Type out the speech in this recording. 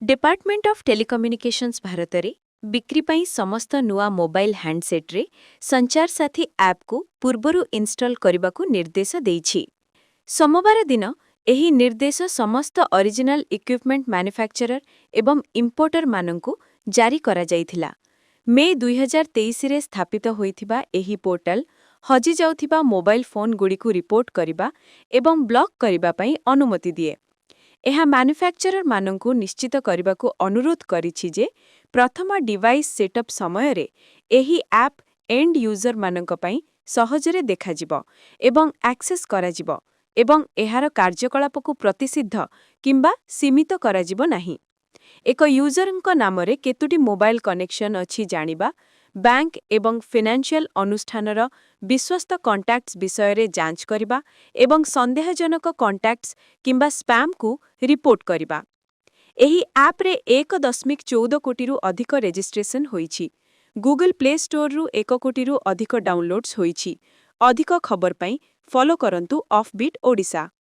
Department of telecommunications Bharat में बिक्री ପାଇଁ समस्त नुआ मोबाइल हैंडसेट रे संचार साथी ऐप को पूर्वरु इंस्टॉल करबाकू निर्देश देइछि। सोमवार दिन एही निर्देश समस्त ओरिजिनल इक्विपमेंट मैन्युफैक्चरर एवं इंपोर्टर माननकू जारी करा जाइथिला। मे 2023 रे स्थापित होइथिबा एही पोर्टल हजि जाउथिबा मोबाइल फोन गुडी को रिपोर्ट करिबा एवं ब्लॉक करिबा पई अनुमति दिए। ଏହା ମ୍ୟାନୁଫ୍ୟାକ୍ଚରର ମାନଙ୍କୁ ନିଶ୍ଚିତ କରିବାକୁ ଅନୁରୋଧ କରିଛି ଯେ ପ୍ରଥମ ଡିଭାଇସ୍ ସେଟଅପ୍ ସମୟରେ ଏହି ଆପ୍ ଏଣ୍ଡ ୟୁଜରମାନଙ୍କ ପାଇଁ ସହଜରେ ଦେଖାଯିବ ଏବଂ ଆକ୍ସେସ୍ କରାଯିବ ଏବଂ ଏହାର କାର୍ଯ୍ୟକଳାପକୁ ପ୍ରତିଷିଦ୍ଧ କିମ୍ବା ସୀମିତ କରାଯିବ ନାହିଁ। ଏକ ୟୁଜରଙ୍କ ନାମରେ କେତୋଟି ମୋବାଇଲ କନେକ୍ସନ ଅଛି ଜାଣିବା, ବ୍ୟାଙ୍କ ଏବଂ ଫିନାନ୍ସିଆଲ ଅନୁଷ୍ଠାନର ବିଶ୍ୱସ୍ତ କଣ୍ଟାକ୍ଟସ୍ ବିଷୟରେ ଯାଞ୍ଚ କରିବା ଏବଂ ସନ୍ଦେହଜନକ କଣ୍ଟାକ୍ଟସ୍ କିମ୍ବା ସ୍ପାମ୍କୁ रिपोर्ट करिबा। एही ऐप रे 1.14 कोटीरु अधिक रेजिस्ट्रेशन होईछि। गूगल प्ले स्टोर रु 1 कोटीरु अधिक डाउनलोड्स होईछि। अधिक खबर पई फॉलो करंतु ऑफबीट ओडिशा।